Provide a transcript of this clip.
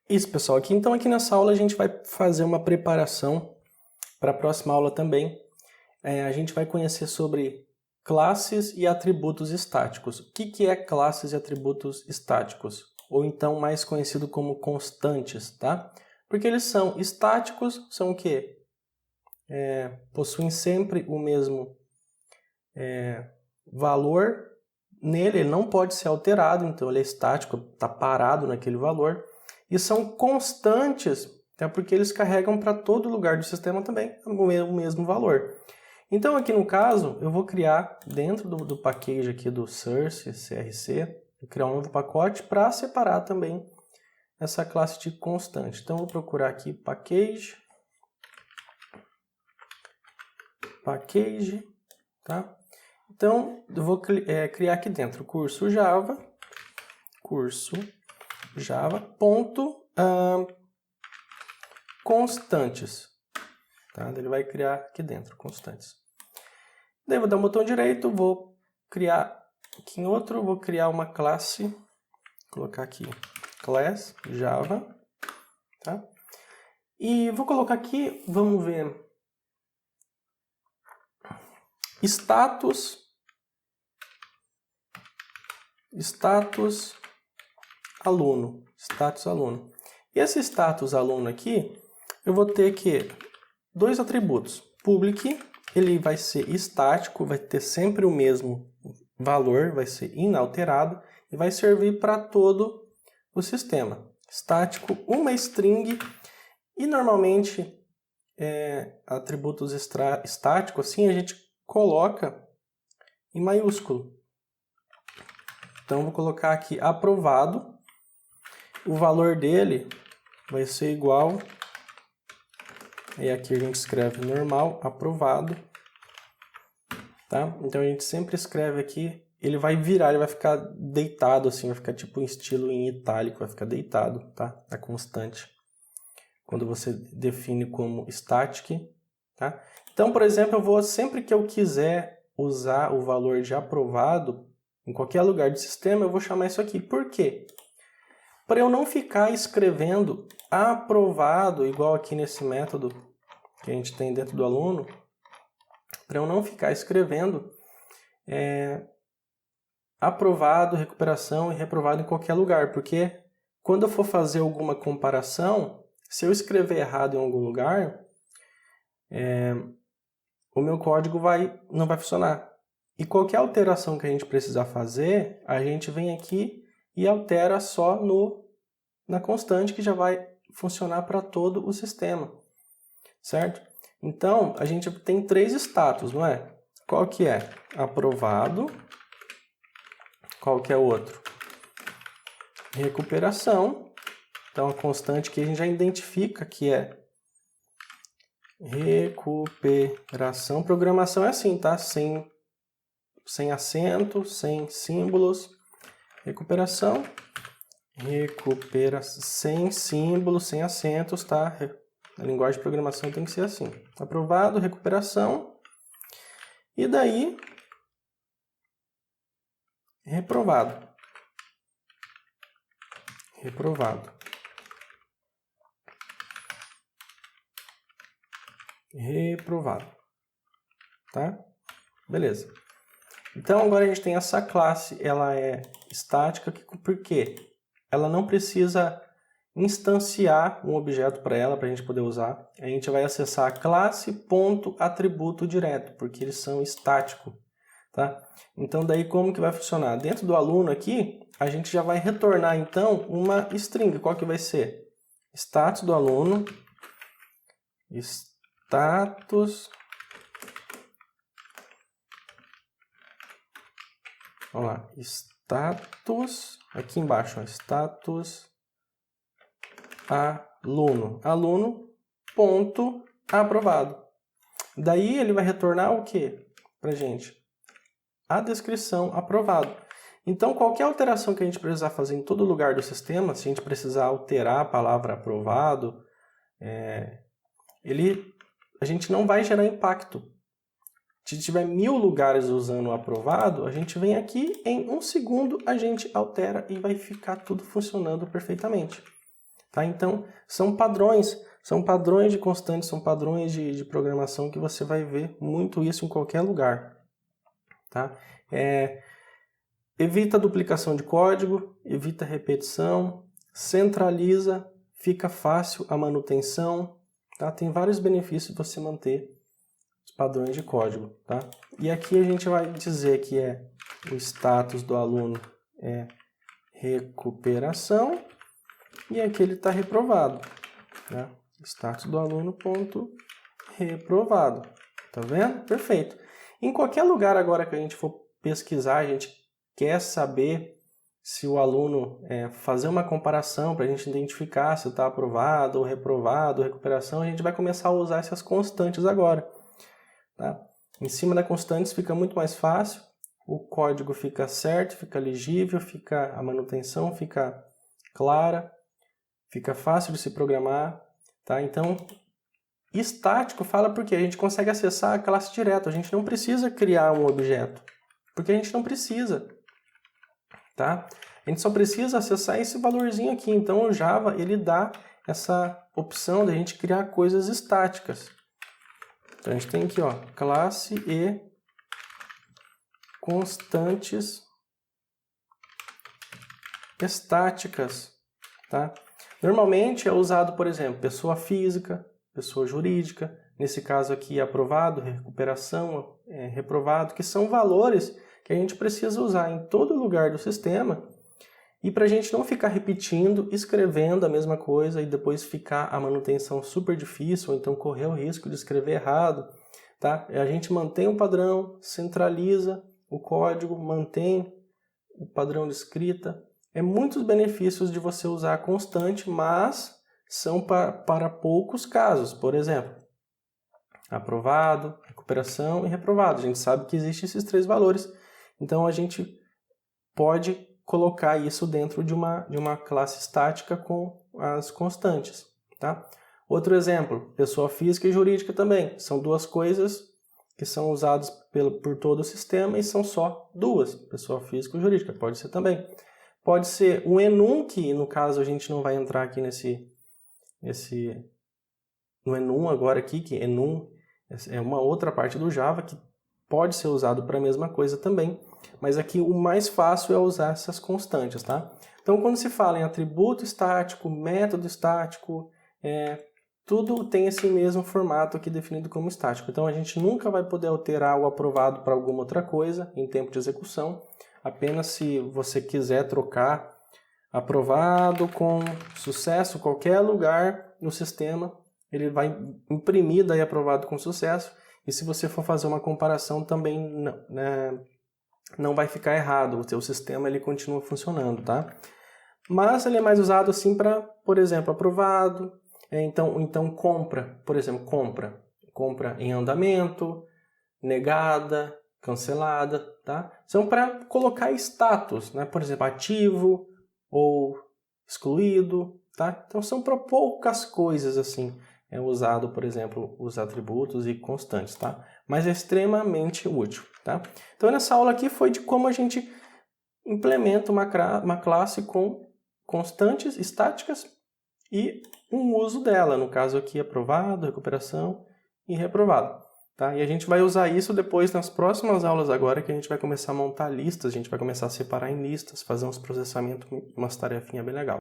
Isso, pessoal. Então aqui nessa aula a gente vai fazer uma preparação para a próxima aula também. A gente vai conhecer sobre classes e atributos estáticos. O que é classes e atributos estáticos? Ou então mais conhecido como constantes, tá? Porque eles são estáticos, são o quê? Possuem sempre o mesmo valor nele, ele não pode ser alterado, então ele é estático, está parado naquele valor. E são constantes, até porque eles carregam para todo lugar do sistema também o mesmo valor. Então aqui no caso, eu vou criar dentro do package aqui do Source, CRC, vou criar um novo pacote para separar também essa classe de constante. Então eu vou procurar aqui package, tá? Então eu vou criar aqui dentro curso Java, constantes, tá? Ele vai criar aqui dentro constantes. Daí vou dar um botão direito, vou criar aqui em outro, vou criar uma classe, vou colocar aqui class Java, tá? E vou colocar aqui, vamos ver, status aluno. E esse status aluno aqui, eu vou ter que dois atributos. Public, ele vai ser estático, vai ter sempre o mesmo valor, vai ser inalterado e vai servir para todo o sistema. Estático, uma string e normalmente atributos estáticos assim a gente coloca em maiúsculo. Então vou colocar aqui aprovado. O valor dele vai ser igual, e aqui a gente escreve normal, aprovado, tá? Então a gente sempre escreve aqui, ele vai virar, ele vai ficar deitado assim, vai ficar tipo em estilo em itálico, vai ficar deitado, tá? A constante, quando você define como static, tá? Então, por exemplo, sempre que eu quiser usar o valor de aprovado, em qualquer lugar do sistema, eu vou chamar isso aqui. Por quê? Para eu não ficar escrevendo aprovado, igual aqui nesse método que a gente tem dentro do aluno, para eu não ficar escrevendo aprovado, recuperação e reprovado em qualquer lugar, porque quando eu for fazer alguma comparação, se eu escrever errado em algum lugar, o meu código não vai funcionar. E qualquer alteração que a gente precisar fazer, a gente vem aqui e altera só na constante, que já vai funcionar para todo o sistema, certo? Então, a gente tem três status, não é? Qual que é? Aprovado. Qual que é o outro? Recuperação. Então, a constante que a gente já identifica que é recuperação. Programação é assim, tá? Sem acento, sem símbolos. Recuperação, sem símbolos, sem acentos, tá? A linguagem de programação tem que ser assim. Aprovado, recuperação. E daí, reprovado. Tá? Beleza. Então, agora a gente tem essa classe, ela é estática, porque ela não precisa instanciar um objeto para ela, para a gente poder usar. A gente vai acessar a classe.atributo direto, porque eles são estáticos, tá? Então, daí como que vai funcionar? Dentro do aluno aqui, a gente já vai retornar, então, uma string. Qual que vai ser? Status do aluno, status... Vamos lá, status, aqui embaixo, ó, status aluno, ponto aprovado. Daí ele vai retornar o que pra gente? A descrição aprovado. Então, qualquer alteração que a gente precisar fazer em todo lugar do sistema, se a gente precisar alterar a palavra aprovado, a gente não vai gerar impacto. Se tiver 1000 lugares usando o aprovado, a gente vem aqui, em 1 segundo a gente altera e vai ficar tudo funcionando perfeitamente. Tá? tá? Então, são padrões de constantes, são padrões de programação que você vai ver muito isso em qualquer lugar, tá? Evita duplicação de código, evita repetição, centraliza, fica fácil a manutenção, tá? Tem vários benefícios de você manter os padrões de código, tá? E aqui a gente vai dizer que o status do aluno é recuperação e aqui ele está reprovado, né? Status do aluno ponto reprovado, tá vendo? Perfeito. Em qualquer lugar agora que a gente for pesquisar, a gente quer saber se o aluno fazer uma comparação para a gente identificar se está aprovado ou reprovado, recuperação, a gente vai começar a usar essas constantes agora, tá? Em cima das constantes fica muito mais fácil, o código fica certo, fica legível, a manutenção fica clara, fica fácil de se programar, tá? Então, estático fala porque a gente consegue acessar a classe direto, a gente não precisa criar um objeto, porque a gente não precisa, tá? A gente só precisa acessar esse valorzinho aqui, então o Java ele dá essa opção de a gente criar coisas estáticas. Então a gente tem aqui, ó, classe e constantes estáticas, tá? Normalmente é usado, por exemplo, pessoa física, pessoa jurídica, nesse caso aqui aprovado, recuperação, reprovado, que são valores que a gente precisa usar em todo lugar do sistema e para a gente não ficar repetindo, escrevendo a mesma coisa e depois ficar a manutenção super difícil, ou então correr o risco de escrever errado, tá? A gente mantém o padrão, centraliza o código, mantém o padrão de escrita. Muitos benefícios de você usar a constante, mas são para poucos casos. Por exemplo, aprovado, recuperação e reprovado. A gente sabe que existem esses três valores, então a gente pode colocar isso dentro de uma classe estática com as constantes, tá? Outro exemplo, pessoa física e jurídica também. São duas coisas que são usadas por todo o sistema e são só duas, pessoa física e jurídica. Pode ser também. Pode ser um enum, que no caso a gente não vai entrar aqui no enum agora aqui, que enum é uma outra parte do Java que pode ser usado para a mesma coisa também, mas aqui o mais fácil é usar essas constantes, tá? Então quando se fala em atributo estático, método estático, tudo tem esse mesmo formato aqui definido como estático. Então a gente nunca vai poder alterar o aprovado para alguma outra coisa em tempo de execução, apenas se você quiser trocar aprovado com sucesso, qualquer lugar no sistema, ele vai imprimir daí aprovado com sucesso, e se você for fazer uma comparação também não vai ficar errado, o seu sistema ele continua funcionando, tá? Mas ele é mais usado assim para, por exemplo, aprovado, então compra, por exemplo, compra em andamento, negada, cancelada, tá? São para colocar status, né? Por exemplo, ativo ou excluído, tá? Então são para poucas coisas assim, usado, por exemplo, os atributos e constantes, tá? Mas é extremamente útil, tá? Então nessa aula aqui foi de como a gente implementa uma classe com constantes estáticas e um uso dela, no caso aqui aprovado, recuperação e reprovado. Tá? E a gente vai usar isso depois nas próximas aulas agora, que a gente vai começar a montar listas, a gente vai começar a separar em listas, fazer uns processamentos, umas tarefinhas bem legal.